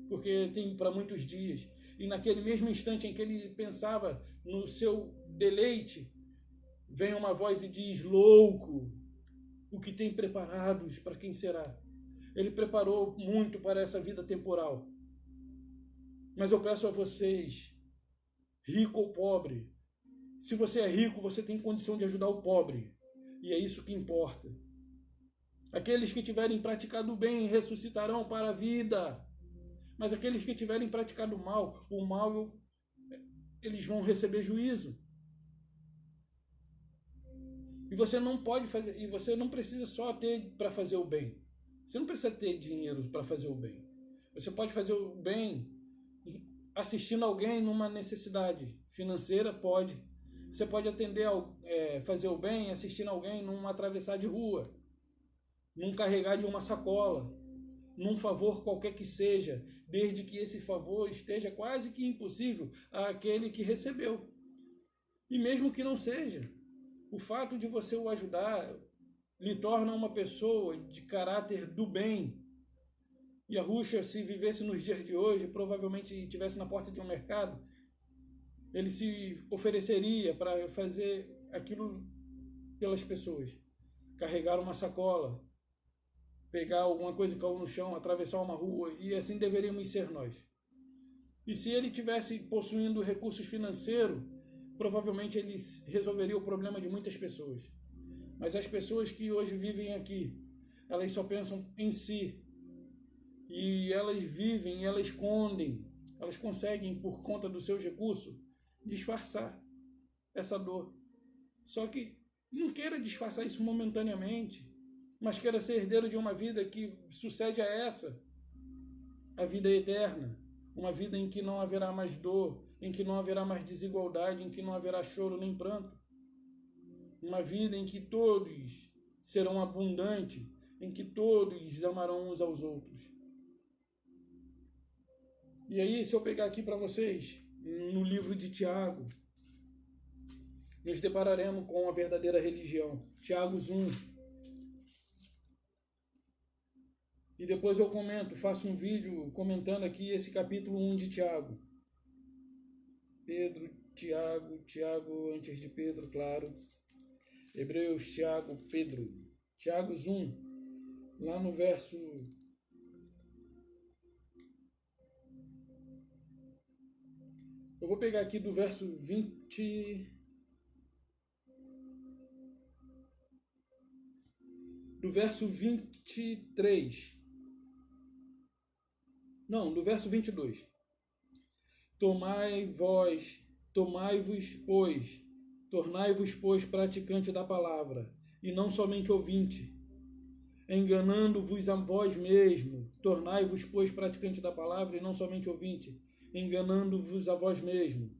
porque tem para muitos dias. E naquele mesmo instante em que ele pensava no seu deleite, vem uma voz e diz: louco, o que tem preparados para quem será? Ele preparou muito para essa vida temporal. Mas eu peço a vocês, rico ou pobre, se você é rico, você tem condição de ajudar o pobre. E é isso que importa. Aqueles que tiverem praticado o bem ressuscitarão para a vida. Mas aqueles que tiverem praticado o mal, eles vão receber juízo. E você não pode fazer, e você não precisa só ter para fazer o bem. Você não precisa ter dinheiro para fazer o bem. Você pode fazer o bem assistindo alguém numa necessidade financeira, pode. Você pode fazer o bem assistindo alguém numa atravessar de rua. num carregar de uma sacola, num favor qualquer que seja, desde que esse favor esteja quase que impossível àquele que recebeu. E mesmo que não seja, o fato de você o ajudar lhe torna uma pessoa de caráter do bem. E a Ruxa, se vivesse nos dias de hoje, provavelmente estivesse na porta de um mercado, ele se ofereceria para fazer aquilo pelas pessoas. Carregar uma sacola, pegar alguma coisa que caiu no chão, atravessar uma rua, e assim deveríamos ser nós. E se ele tivesse possuindo recursos financeiros, provavelmente ele resolveria o problema de muitas pessoas. Mas as pessoas que hoje vivem aqui, elas só pensam em si. E elas vivem, elas escondem, elas conseguem, por conta dos seus recursos, disfarçar essa dor. Só que não queira disfarçar isso momentaneamente, mas queira ser herdeiro de uma vida que sucede a essa, a vida eterna, uma vida em que não haverá mais dor, em que não haverá mais desigualdade, em que não haverá choro nem pranto, uma vida em que todos serão abundantes, em que todos amarão uns aos outros. E aí, se eu pegar aqui para vocês, no livro de Tiago, nos depararemos com a verdadeira religião. Tiago 1. E depois eu comento, faço um vídeo comentando aqui esse capítulo 1 de Tiago. Pedro, Tiago antes de Pedro, claro. Hebreus, Tiago, Pedro. Tiago 1, lá no verso... Eu vou pegar aqui do verso 20... Do verso 23. Não, do verso 22. Tornai-vos, pois, praticante da palavra, e não somente ouvinte, enganando-vos a vós mesmo. Tornai-vos, pois, praticante da palavra, e não somente ouvinte, enganando-vos a vós mesmo.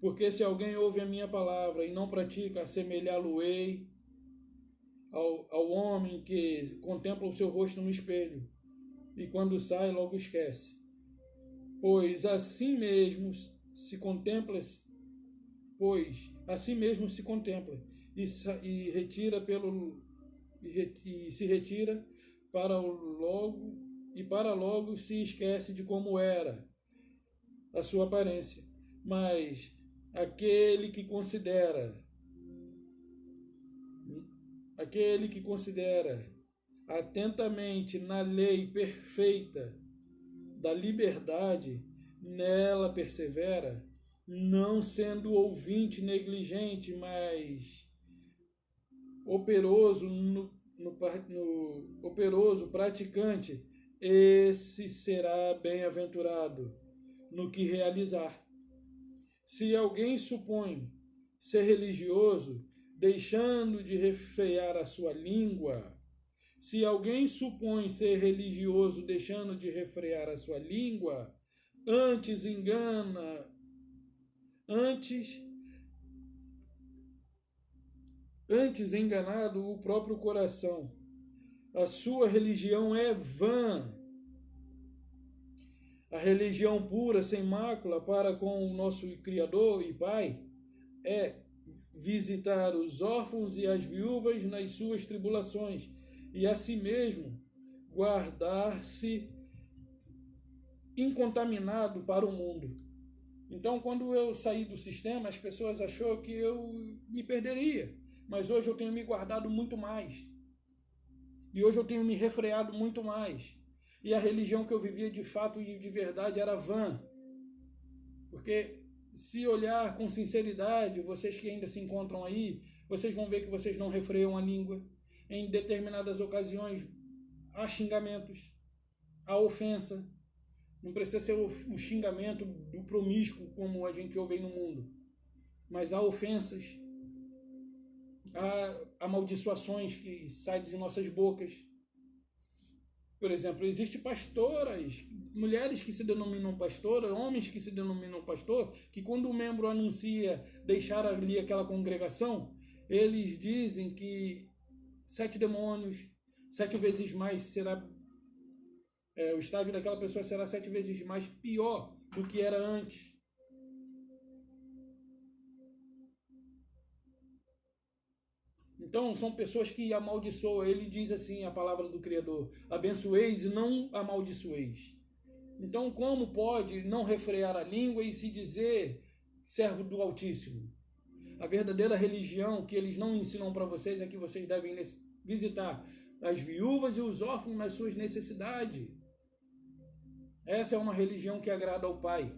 Porque se alguém ouve a minha palavra e não pratica, assemelhá-lo-ei ao homem que contempla o seu rosto no espelho, e quando sai, logo esquece. Pois assim mesmo se contempla e se retira para logo se esquece de como era a sua aparência. Mas aquele que considera atentamente na lei perfeita da liberdade, nela persevera, não sendo ouvinte negligente, mas operoso operoso praticante, esse será bem-aventurado no que realizar. Se alguém supõe ser religioso, deixando de refrear a sua língua, antes enganado o próprio coração, a sua religião é vã. A religião pura, sem mácula, para com o nosso Criador e Pai, é visitar os órfãos e as viúvas nas suas tribulações, e a si mesmo guardar-se incontaminado para o mundo. Então, quando eu saí do sistema, as pessoas acharam que eu me perderia, mas hoje eu tenho me guardado muito mais, e hoje eu tenho me refreado muito mais, e a religião que eu vivia de fato e de verdade era vã, porque se olhar com sinceridade, vocês que ainda se encontram aí, vocês vão ver que vocês não refreiam a língua. Em determinadas ocasiões, há xingamentos, há ofensa. Não precisa ser o xingamento do promíscuo, como a gente ouve aí no mundo, mas há ofensas, há amaldiçoações que saem de nossas bocas. Por exemplo, existem pastoras, mulheres que se denominam pastora, homens que se denominam pastor, que quando o membro anuncia deixar ali aquela congregação, eles dizem que 7 demônios, 7 vezes mais será... o estágio daquela pessoa será 7 vezes mais pior do que era antes. Então, são pessoas que amaldiçoam. Ele diz assim, a palavra do Criador: abençoeis e não amaldiçoeis. Então, como pode não refrear a língua e se dizer servo do Altíssimo? A verdadeira religião que eles não ensinam para vocês é que vocês devem visitar as viúvas e os órfãos nas suas necessidades. Essa é uma religião que agrada ao Pai.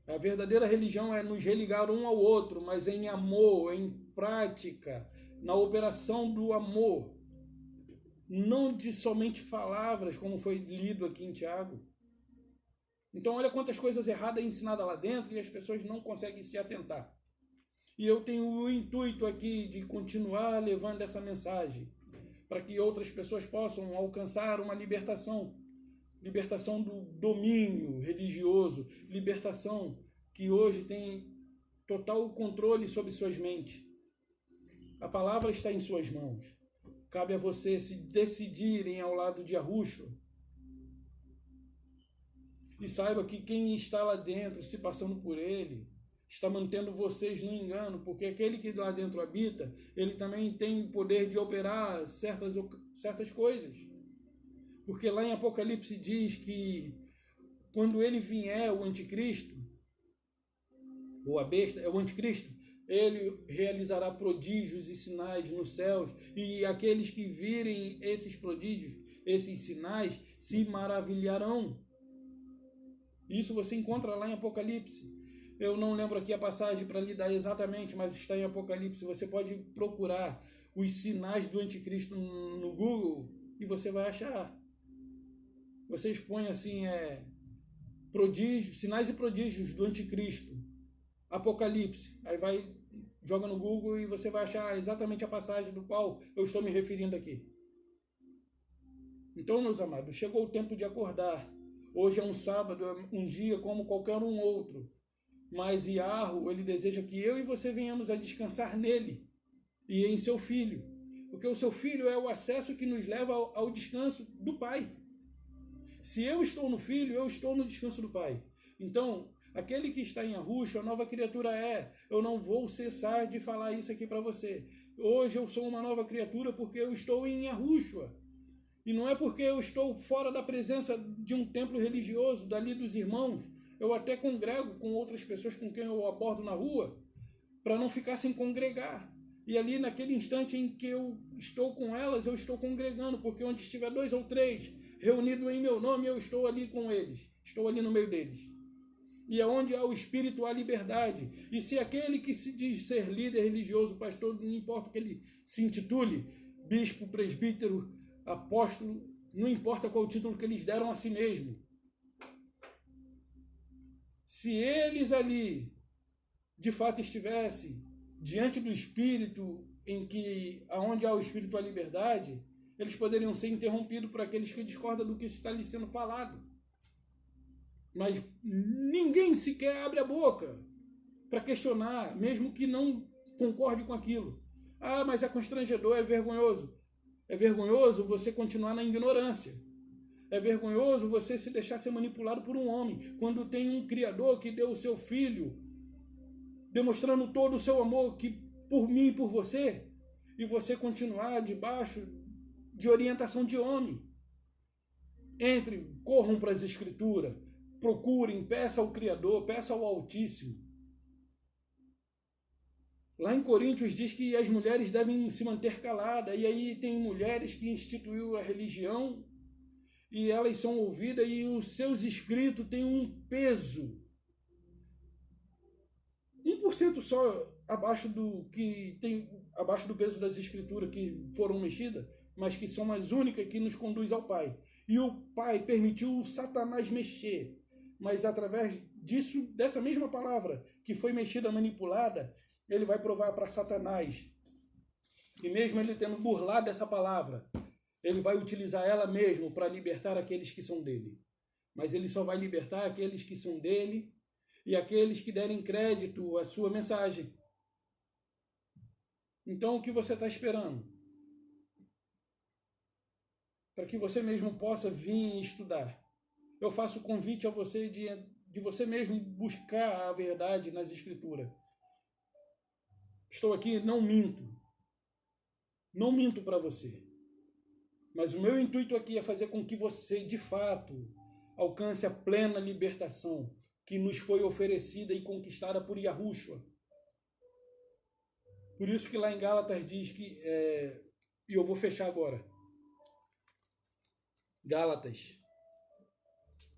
A verdadeira religião é nos religar um ao outro, mas em amor, em prática, na operação do amor. Não de somente palavras, como foi lido aqui em Tiago. Então, olha quantas coisas erradas ensinadas lá dentro e as pessoas não conseguem se atentar. E eu tenho o intuito aqui de continuar levando essa mensagem para que outras pessoas possam alcançar uma libertação. Libertação do domínio religioso, libertação que hoje tem total controle sobre suas mentes. A palavra está em suas mãos. Cabe a você se decidirem ao lado de Yahushua. E saiba que quem está lá dentro, se passando por ele, está mantendo vocês no engano, porque aquele que lá dentro habita, ele também tem o poder de operar certas coisas. Porque lá em Apocalipse diz que quando ele vier, o anticristo, ou a besta, é o anticristo, ele realizará prodígios e sinais nos céus, e aqueles que virem esses prodígios, esses sinais, se maravilharão. Isso você encontra lá em Apocalipse. Eu não lembro aqui a passagem para lhe dar exatamente, mas está em Apocalipse. Você pode procurar os sinais do anticristo no Google e você vai achar. Vocês põem assim, prodígios, sinais e prodígios do anticristo, Apocalipse. Aí joga no Google e você vai achar exatamente a passagem do qual eu estou me referindo aqui. Então, meus amados, chegou o tempo de acordar. Hoje é um sábado, é um dia como qualquer um outro. Mas Yahweh, ele deseja que eu e você venhamos a descansar nele e em seu Filho. Porque o seu Filho é o acesso que nos leva ao descanso do Pai. Se eu estou no Filho, eu estou no descanso do Pai. Então, aquele que está em Yahushua, a nova criatura é. Eu não vou cessar de falar isso aqui para você. Hoje eu sou uma nova criatura porque eu estou em Yahushua. E não é porque eu estou fora da presença de um templo religioso, dali dos irmãos. Eu até congrego com outras pessoas com quem eu abordo na rua, para não ficar sem congregar. E ali naquele instante em que eu estou com elas, eu estou congregando, porque onde estiver 2 ou 3 reunidos em meu nome, eu estou ali com eles. Estou ali no meio deles. E aonde há o Espírito, há liberdade. E se aquele que se diz ser líder religioso, pastor, não importa o que ele se intitule, bispo, presbítero, apóstolo, não importa qual o título que eles deram a si mesmo. Se eles ali, de fato, estivessem diante do Espírito, aonde há o Espírito há liberdade, eles poderiam ser interrompidos por aqueles que discordam do que está lhe sendo falado. Mas ninguém sequer abre a boca para questionar, mesmo que não concorde com aquilo. Ah, mas é constrangedor, é vergonhoso. É vergonhoso você continuar na ignorância. É vergonhoso você se deixar ser manipulado por um homem, quando tem um Criador que deu o seu Filho, demonstrando todo o seu amor por mim e por você, e você continuar debaixo de orientação de homem. Corram para as Escrituras, procurem, peça ao Criador, peça ao Altíssimo. Lá em Coríntios diz que as mulheres devem se manter caladas, e aí tem mulheres que instituiu a religião, e elas são ouvidas, e os seus escritos têm um peso 1% só abaixo do peso das escrituras que foram mexidas, mas que são as únicas que nos conduz ao Pai. E o Pai permitiu o Satanás mexer, mas através dessa mesma palavra que foi mexida, manipulada, ele vai provar para Satanás. E mesmo ele tendo burlado essa palavra, ele vai utilizar ela mesmo para libertar aqueles que são dele. Mas ele só vai libertar aqueles que são dele e aqueles que derem crédito à sua mensagem. Então, o que você está esperando? para que você mesmo possa vir estudar. Eu faço o convite a você de você mesmo buscar a verdade nas Escrituras. Estou aqui, não minto. Não minto para você. Mas o meu intuito aqui é fazer com que você, de fato, alcance a plena libertação que nos foi oferecida e conquistada por Yahushua. Por isso que lá em Gálatas diz que... e eu vou fechar agora. Gálatas.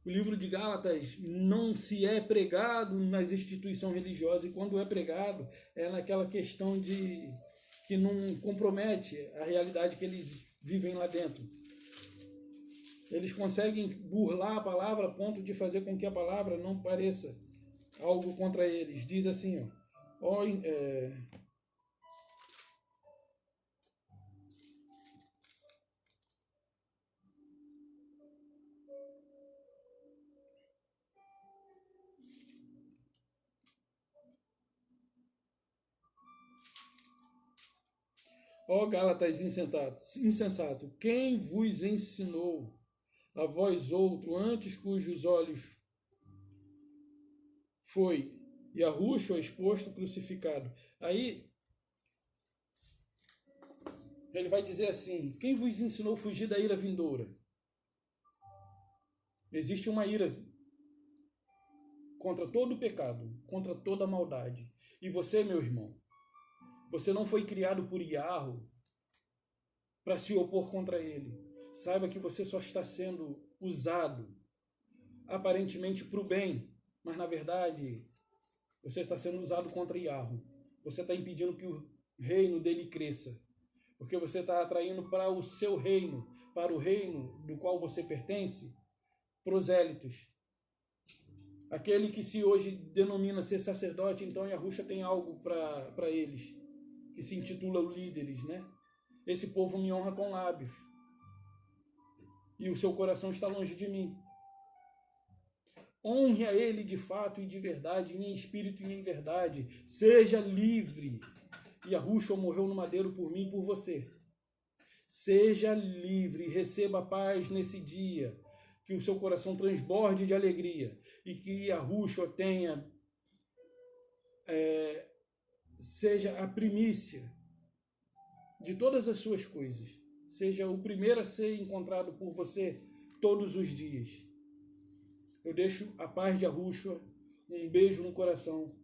O livro de Gálatas não se é pregado nas instituições religiosas, e quando é pregado, é naquela questão de que não compromete a realidade que eles vivem lá dentro. Eles conseguem burlar a palavra a ponto de fazer com que a palavra não pareça algo contra eles. Diz assim, ó, ó Gálatas insensato, quem vos ensinou a vós outro, antes cujos olhos foi Yahushua exposto, crucificado? Aí ele vai dizer assim, quem vos ensinou a fugir da ira vindoura? Existe uma ira contra todo o pecado, contra toda a maldade. E você, meu irmão, você não foi criado por Yahu para se opor contra ele. Saiba que você só está sendo usado aparentemente para o bem, mas na verdade você está sendo usado contra Yahu. Você está impedindo que o reino dele cresça, porque você está atraindo para o seu reino, para o reino do qual você pertence, prosélitos. Aquele que se hoje denomina ser sacerdote, então Yahushua tem algo para eles, que se intitula líderes, né? Esse povo me honra com lábios, e o seu coração está longe de mim. Honre a ele de fato e de verdade, em espírito e em verdade. Seja livre. Yahushua morreu no madeiro por mim e por você. Seja livre, receba paz nesse dia. Que o seu coração transborde de alegria. E que Yahushua tenha... seja a primícia de todas as suas coisas. Seja o primeiro a ser encontrado por você todos os dias. Eu deixo a paz de Yahushua, um beijo no coração